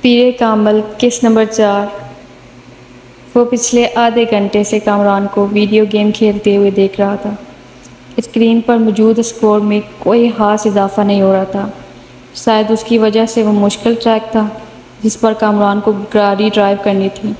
پیر کامل قسط نمبر 4۔ وہ پچھلے آدھے گھنٹے سے کامران کو ویڈیو گیم کھیلتے ہوئے دیکھ رہا تھا۔ اسکرین پر موجود اسکور میں کوئی خاص اضافہ نہیں ہو رہا تھا۔ شاید اس کی وجہ سے وہ مشکل ٹریک تھا جس پر کامران کو گاڑی ڈرائیو کرنی تھی۔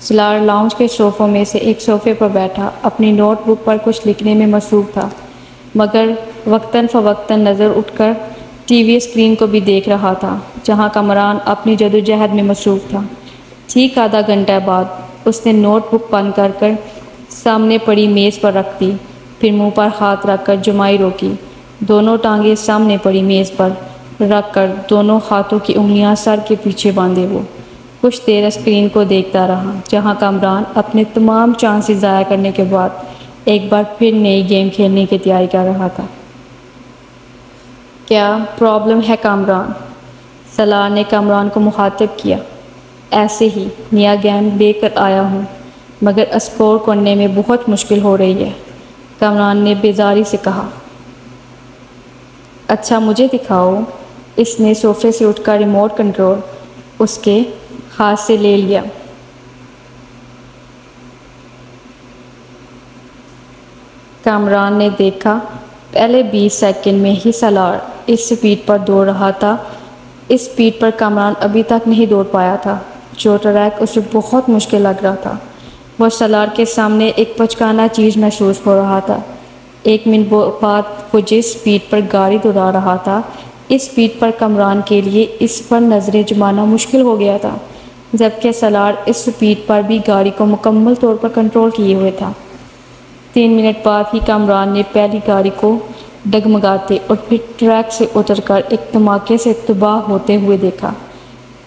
سلار لاؤنج کے صوفوں میں سے ایک صوفے پر بیٹھا اپنی نوٹ بک پر کچھ لکھنے میں مصروف تھا، مگر وقتاً فوقتاً نظر اٹھ کر ٹی وی اسکرین کو بھی دیکھ رہا تھا جہاں کامران اپنی جدوجہد میں مصروف تھا۔ ٹھیک آدھا گھنٹہ بعد اس نے نوٹ بک بند کر سامنے پڑی میز پر رکھ دی، پھر منہ پر ہاتھ رکھ کر جمائی روکی۔ دونوں ٹانگیں سامنے پڑی میز پر رکھ کر دونوں ہاتھوں کی انگلیاں سر کے پیچھے باندھے وہ کچھ دیر اسکرین کو دیکھتا رہا جہاں کامران اپنے تمام چانسز ضائع کرنے کے بعد ایک بار پھر نئی گیم کھیلنے کی تیاری کر رہا تھا۔ کیا پرابلم ہے کامران؟ سلار نے کامران کو مخاطب کیا۔ ایسے ہی نیا گیم لے کر آیا ہوں، مگر اسکور کرنے میں بہت مشکل ہو رہی ہے، کامران نے بیزاری سے کہا۔ اچھا مجھے دکھاؤ۔ اس نے صوفے سے اٹھ کر ریموٹ کنٹرول اس کے ہاتھ سے لے لیا۔ کامران نے دیکھا پہلے 20 سیکنڈ میں ہی سلار اس سپیڈ پر دوڑ رہا تھا۔ اس سپیڈ پر کامران ابھی تک نہیں دوڑ پایا تھا، جو ٹریک اسے بہت مشکل لگ رہا تھا۔ وہ سلار کے سامنے ایک بچکانہ چیز محسوس ہو رہا تھا۔ ایک منٹ بعد وہ جس سپیڈ پر گاڑی دوڑا رہا تھا، اس سپیڈ پر کامران کے لیے اس پر نظریں جمانا مشکل ہو گیا تھا، جبکہ سلار اس سپیڈ پر بھی گاڑی کو مکمل طور پر کنٹرول کیے ہوئے تھا۔ 3 منٹ بعد ہی کامران نے پہلی گاڑی کو ڈگمگاتے اور پھر ٹریک سے اتر کر ایک دھماکے سے تباہ ہوتے ہوئے دیکھا۔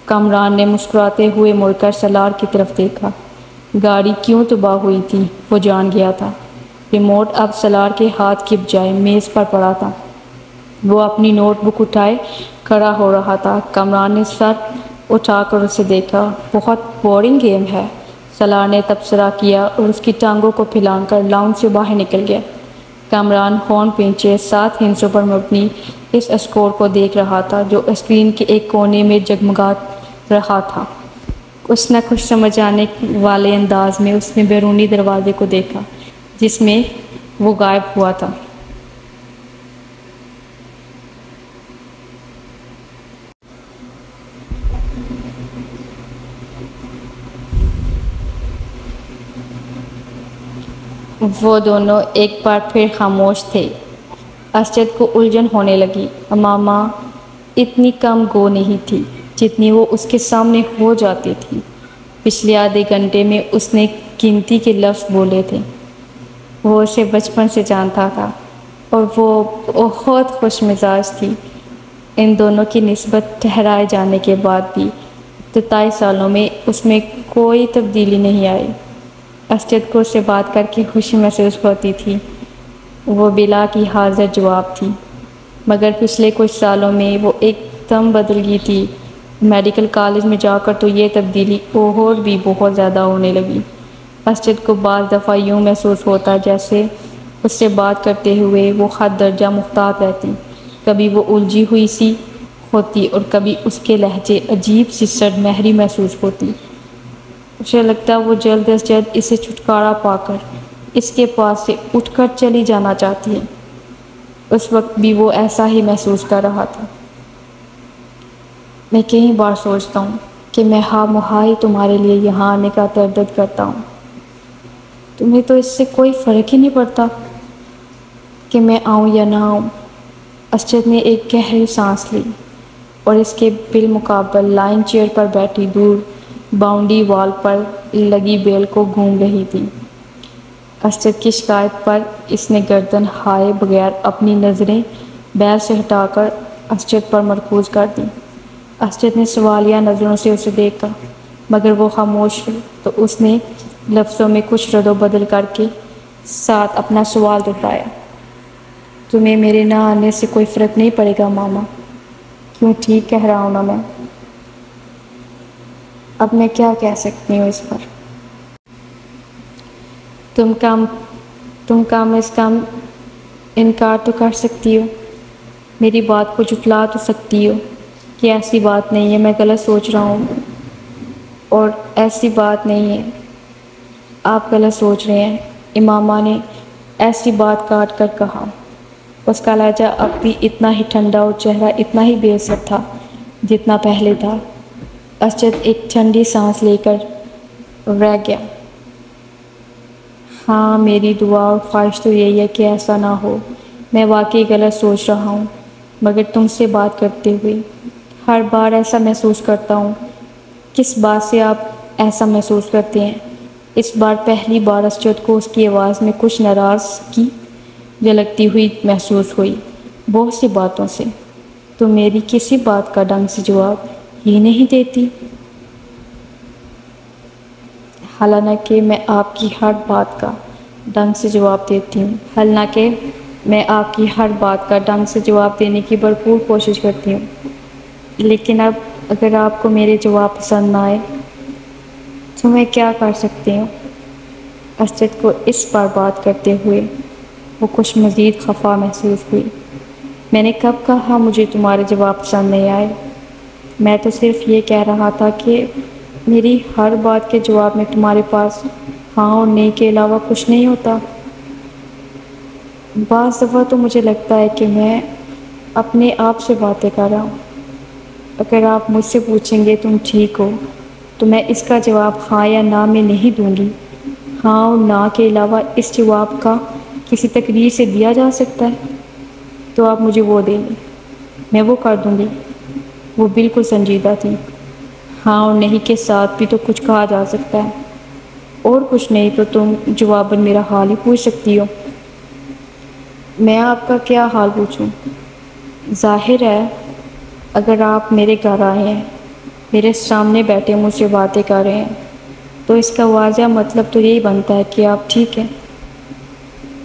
کامران نے مسکراتے ہوئے مڑ کر سلار کی طرف دیکھا۔ گاڑی کیوں تباہ ہوئی تھی وہ جان گیا تھا۔ ریموٹ اب سلار کے ہاتھ کی بجائے میز پر پڑا تھا۔ وہ اپنی نوٹ بک اٹھائے کھڑا ہو رہا تھا۔ کامران نے سر اٹھا کر اسے دیکھا۔ بہت بورنگ گیم ہے، سلار نے تبصرہ کیا اور اس کی ٹانگوں کو پھیلا کر لاؤنج سے باہر نکل گیا۔ کامران ہارن پیچھے 7 ہندسوں پر مبنی اس اسکور کو دیکھ رہا تھا جو اسکرین کے ایک کونے میں جگمگا رہا تھا۔ کچھ نہ کچھ سمجھ آنے والے انداز میں اس نے بیرونی دروازے کو دیکھا جس میں وہ غائب ہوا تھا۔ وہ دونوں ایک بار پھر خاموش تھے۔ اسجد کو الجھن ہونے لگی۔ ماما اتنی کم گو نہیں تھی جتنی وہ اس کے سامنے ہو جاتی تھی۔ پچھلے آدھے گھنٹے میں اس نے گنتی کے لفظ بولے تھے۔ وہ اسے بچپن سے جانتا تھا اور وہ بہت خوش مزاج تھی۔ ان دونوں کی نسبت ٹھہرائے جانے کے بعد بھی ابتدائی سالوں میں اس میں کوئی تبدیلی نہیں آئی۔ اسجد کو اس سے بات کر کے خوشی محسوس ہوتی تھی۔ وہ بلا کی حاضر جواب تھی، مگر پچھلے کچھ سالوں میں وہ ایک دم بدل گئی تھی۔ میڈیکل کالج میں جا کر تو یہ تبدیلی اور بھی بہت زیادہ ہونے لگی۔ اسجد کو بعض دفعہ یوں محسوس ہوتا جیسے اس سے بات کرتے ہوئے وہ حد درجہ محتاط رہتی۔ کبھی وہ الجھی ہوئی سی ہوتی اور کبھی اس کے لہجے عجیب سی سرد مہری محسوس ہوتی۔ اسے لگتا وہ جلد از جلد اسے چھٹکارا پا کر اس کے پاس سے اٹھ کر چلی جانا چاہتی ہے۔ اس وقت بھی وہ ایسا ہی محسوس کر رہا تھا۔ میں کئی بار سوچتا ہوں کہ میں ہی تمہارے لیے یہاں آنے کا تردد کرتا ہوں۔ تمہیں تو اس سے کوئی فرق ہی نہیں پڑتا کہ میں آؤں یا نہ آؤں۔ اسجد نے ایک گہری سانس لی اور اس کے بالمقابل لائن چیئر پر بیٹھی دور باؤنڈری وال پر لگی بیل کو گھوم رہی تھی۔ اسجد کی شکایت پر اس نے گردن ہائے بغیر اپنی نظریں بیل سے ہٹا کر اسجد پر مرکوز کر دیں۔ اسجد نے سوالیہ نظروں سے اسے دیکھا، مگر وہ خاموش ہوئی تو اس نے لفظوں میں کچھ رد و بدل کر کے ساتھ اپنا سوال دہرایا۔ تمہیں میرے نہ آنے سے کوئی فرق نہیں پڑے گا ماما؟ کیوں ٹھیک کہہ رہا ہوں نا میں؟ اب میں کیا کہہ سکتی ہوں اس پر؟ تم کم از کم انکار تو کر سکتی ہو، میری بات کو جھٹلا تو سکتی ہو۔ کہ ایسی بات نہیں ہے، میں غلط سوچ رہا ہوں، اور ایسی بات نہیں ہے، آپ غلط سوچ رہے ہیں۔ امامہ نے ایسی بات کاٹ کر کہا۔ اس کا لہجہ اب بھی اتنا ہی ٹھنڈا اور چہرہ اتنا ہی بے عزت تھا جتنا پہلے تھا۔ اسجد ایک ٹھنڈی سانس لے کر رہ گیا۔ ہاں، میری دعا اور خواہش تو یہی ہے کہ ایسا نہ ہو۔ میں واقعی غلط سوچ رہا ہوں، مگر تم سے بات کرتے ہوئے ہر بار ایسا محسوس کرتا ہوں۔ کس بات سے آپ ایسا محسوس کرتے ہیں؟ اس بار پہلی بار اسجد کو اس کی آواز میں کچھ ناراضگی جھلکتی ہوئی محسوس ہوئی۔ بہت سی باتوں سے۔ تو میری کسی بات کا ڈھنگ سے جواب ہی نہیں دیتی؟ حالانکہ میں آپ کی ہر بات کا ڈھنگ سے جواب دیتی ہوں، حالانکہ میں آپ کی ہر بات کا ڈھنگ سے جواب دینے کی بھرپور کوشش کرتی ہوں، لیکن اب اگر آپ کو میرے جواب پسند نہ آئے تو میں کیا کر سکتی ہوں؟ اسجد کو اس بار بات کرتے ہوئے وہ کچھ مزید خفا محسوس ہوئی۔ میں نے کب کہا مجھے تمہارے جواب پسند نہیں آئے؟ میں تو صرف یہ کہہ رہا تھا کہ میری ہر بات کے جواب میں تمہارے پاس ہاں اور نہیں کے علاوہ کچھ نہیں ہوتا۔ بعض دفعہ تو مجھے لگتا ہے کہ میں اپنے آپ سے باتیں کر رہا ہوں۔ اگر آپ مجھ سے پوچھیں گے تم ٹھیک ہو، تو میں اس کا جواب ہاں یا نہ میں نہیں دوں گی۔ ہاں اور نہ کے علاوہ اس جواب کا کسی تقریر سے دیا جا سکتا ہے، تو آپ مجھے وہ دیں گے، میں وہ کر دوں گی۔ وہ بالکل سنجیدہ تھی۔ ہاں اور نہیں کے ساتھ بھی تو کچھ کہا جا سکتا ہے، اور کچھ نہیں تو تم جواباً میرا حال ہی پوچھ سکتی ہو۔ میں آپ کا کیا حال پوچھوں؟ ظاہر ہے اگر آپ میرے گھر آئے ہیں، میرے سامنے بیٹھے مجھ سے باتیں کر رہے ہیں، تو اس کا واضح مطلب تو یہی بنتا ہے کہ آپ ٹھیک ہیں،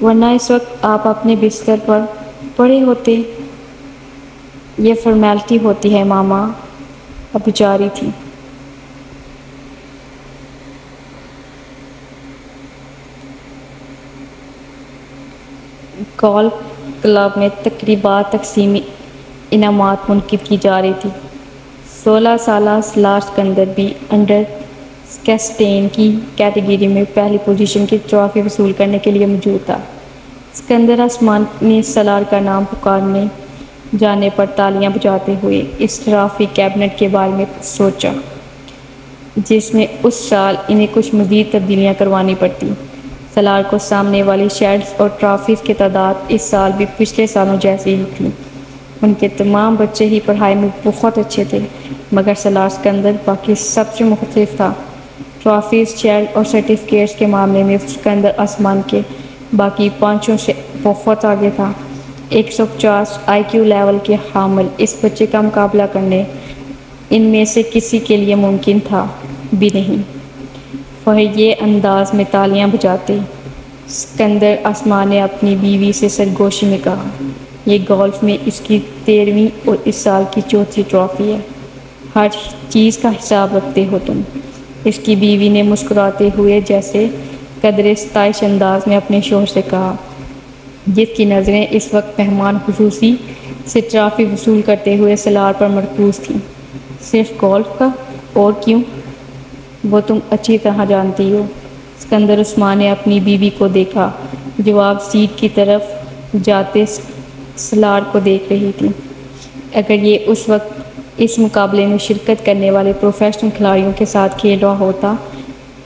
ورنہ اس وقت آپ اپنے بستر پر پڑے ہوتے۔ یہ فارمیلٹی ہوتی ہے ماما، اب جاری تھی۔ گولف کلب میں تقریبات تقسیمی انعامات منعقد کی جا رہی تھی۔ 16 سالہ سلار سکندر بھی انڈر 16 کی کیٹیگری میں پہلی پوزیشن کی ٹرافی وصول کرنے کے لیے موجود تھا۔ سکندر آسمانی سالار کا نام پکارنے جانے پر تالیاں بجاتے ہوئے اس ٹرافی کیبنٹ کے بارے میں سوچا، جس میں اس سال انہیں کچھ مزید تبدیلیاں کروانی پڑتی۔ سالار کو سامنے والی شیلڈز اور ٹرافیز کی تعداد اس سال بھی پچھلے سالوں جیسی ہی تھی۔ ان کے تمام بچے ہی پڑھائی میں بہت اچھے تھے، مگر سالار سکندر باقی سب سے مختلف تھا۔ ٹرافیز، شیلڈ اور سرٹیفکیٹس کے معاملے میں سکندر آسمان کے باقی پانچوں سے بہت آگے تھا۔ 150 آئی کیو لیول کے حامل اس بچے کا مقابلہ کرنے ان میں سے کسی کے لیے ممکن تھا بھی نہیں۔ فہر یہ انداز میں تالیاں بجاتے سکندر آسمان نے اپنی بیوی سے سرگوشی میں کہا، یہ گولف میں اس کی 13ویں اور اس سال کی 4تھی ٹرافی ہے۔ ہر چیز کا حساب رکھتے ہو تم، اس کی بیوی نے مسکراتے ہوئے جیسے قدرے ستائش انداز میں اپنے شوہر سے کہا، جس کی نظریں اس وقت مہمان خصوصی سے ٹرافی وصول کرتے ہوئے سالار پر مرکوز تھیں۔ صرف گولف کا؟ اور کیوں؟ وہ تم اچھی طرح جانتی ہو۔ سکندر عثمان نے اپنی بیوی کو دیکھا، جو آپ سیٹ کی طرف جاتے سالار کو دیکھ رہی تھی۔ اگر یہ اس وقت اس مقابلے میں شرکت کرنے والے پروفیشنل کھلاڑیوں کے ساتھ کھیل رہا ہوتا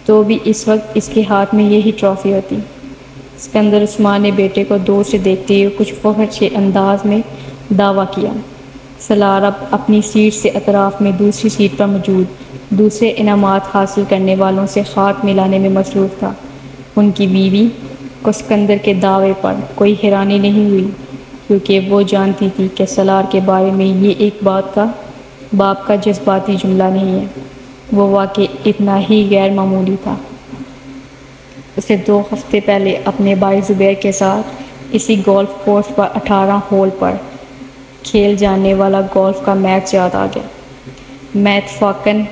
تو بھی اس وقت اس کے ہاتھ میں یہی ٹرافی ہوتی۔ سکندر عثمان نے بیٹے کو دور سے دیکھتے ہوئے کچھ فخر سے انداز میں دعویٰ کیا۔ سالار اب اپنی سیٹ سے اطراف میں دوسری سیٹ پر موجود دوسرے انعامات حاصل کرنے والوں سے ہاتھ ملانے میں مصروف تھا۔ ان کی بیوی کو سکندر کے دعوے پر کوئی حیرانی نہیں ہوئی، کیونکہ وہ جانتی تھی کہ سالار کے بارے میں یہ ایک باپ کا جذباتی جملہ نہیں ہے، وہ واقعی اتنا ہی غیر معمولی تھا۔ اسے 2 ہفتے پہلے اپنے بھائی زبیر کے ساتھ اسی گولف کورس پر 18 ہول پر کھیل جانے والا گولف کا میچ یاد آ گیا۔ میں اتفاقاً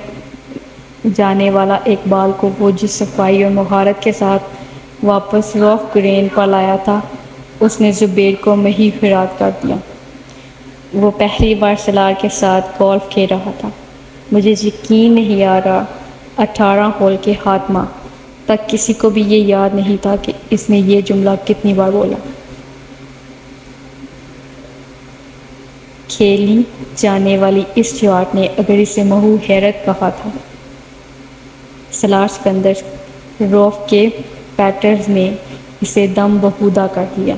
جانے والا ایک بال کو وہ جس صفائی اور مہارت کے ساتھ واپس رف گرین پر لایا تھا، اس نے زبیر کو محیط خیرات کر دیا۔ وہ پہلی بار سلار کے ساتھ گولف کھیل رہا تھا۔ مجھے یقین نہیں آ رہا 18 ہول کے خاتمہ تک کسی کو بھی یہ یاد نہیں تھا کہ اس نے یہ جملہ کتنی بار بولا۔ کھیلی جانے والی اس شاٹ نے اگر اسے محو حیرت کہا تھا۔ سلار سکندر روف کے پیٹرز نے اسے دم بہودہ کر دیا۔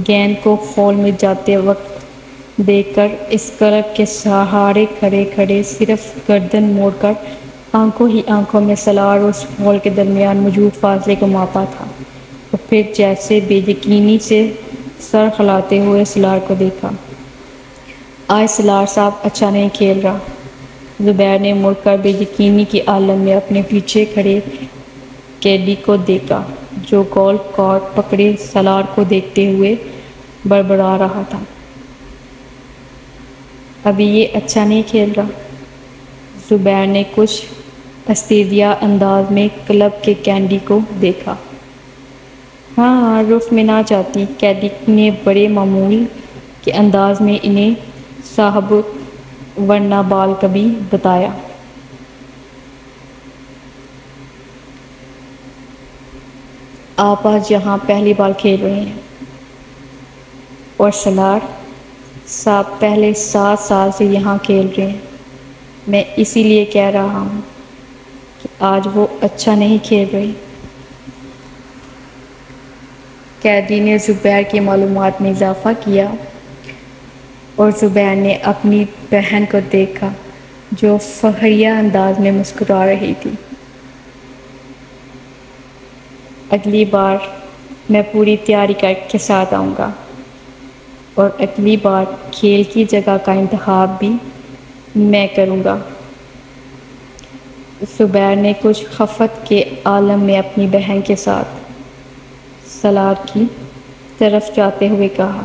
گیند کو ہول میں جاتے وقت دیکھ کر اس کلب کے سہارے کھڑے کھڑے صرف گردن موڑ کر آنکھوں ہی آنکھوں میں سلار اور اس ہول کے درمیان موجود فاصلے کو ماپا تھا، اور پھر جیسے بے یقینی سے سر ہلاتے ہوئے سلار کو دیکھا۔ آج سلار صاحب اچھا نہیں کھیل رہا۔ زبیر نے مڑ کر بے یقینی کے عالم میں اپنے پیچھے کھڑے کیڈی کو دیکھا جو گولف کارٹ پکڑے سلار کو دیکھتے ہوئے بڑبڑا رہا تھا۔ ابھی یہ اچھا نہیں کھیل رہا؟ زبیر نے کچھ استیضاء انداز میں کلب کے کینڈی کو دیکھا۔ ہاں رف میں نہ جاتی، کیڈی نے بڑے معمول کے انداز میں انہیں صاحب ورنہ بال کبھی بتایا۔ آپ آج یہاں پہلی بار کھیل رہے ہیں؟ اور سلار صاحب پہلے 7 سال سے یہاں کھیل رہے ہیں۔ میں اسی لیے کہہ رہا ہوں کہ آج وہ اچھا نہیں کھیل رہے۔ قیدی نے زبیر کی معلومات میں اضافہ کیا اور زبیر نے اپنی بہن کو دیکھا جو فخریہ انداز میں مسکرا رہی تھی۔ اگلی بار میں پوری تیاری کے ساتھ آؤں گا، اور اگلی بار کھیل کی جگہ کا انتخاب بھی میں کروں گا۔ زبیر نے کچھ خفت کے عالم میں اپنی بہن کے ساتھ سلار کی طرف جاتے ہوئے کہا۔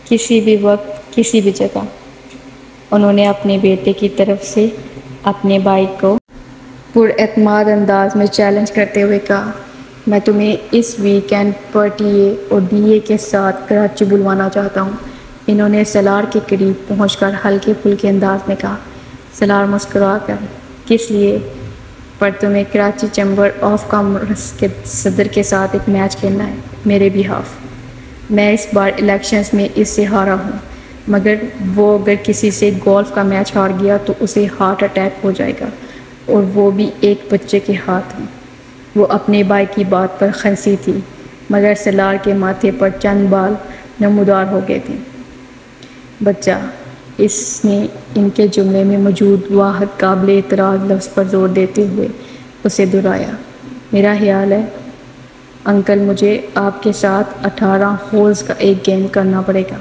کسی بھی وقت کسی بھی جگہ، انہوں نے اپنے بیٹے کی طرف سے اپنے بھائی کو پر اعتماد انداز میں چیلنج کرتے ہوئے کہا۔ میں تمہیں اس ویکینڈ پارٹی اے اور ڈی اے کے ساتھ کراچی بلوانا چاہتا ہوں، انہوں نے سلار کے قریب پہنچ کر ہلکے پھلکے انداز میں کہا۔ سلار مسکرا کر، کس لیے؟ پر تمہیں کراچی چیمبر آف کامرس کے صدر کے ساتھ ایک میچ کھیلنا ہے میرے بیہاف۔ میں اس بار الیکشنز میں اس سے ہارا ہوں، مگر وہ اگر کسی سے گولف کا میچ ہار گیا تو اسے ہارٹ اٹیک ہو جائے گا، اور وہ بھی ایک بچے کے ہاتھ میں۔ وہ اپنے بھائی کی بات پر خنسی تھی، مگر سلار کے ماتھے پر چند بال نمودار ہو گئے تھے۔ بچہ، اس نے ان کے جملے میں موجود واحد قابل اعتراض لفظ پر زور دیتے ہوئے اسے دہرایا۔ میرا خیال ہے انکل مجھے آپ کے ساتھ 18 ہولز کا ایک گیم کرنا پڑے گا۔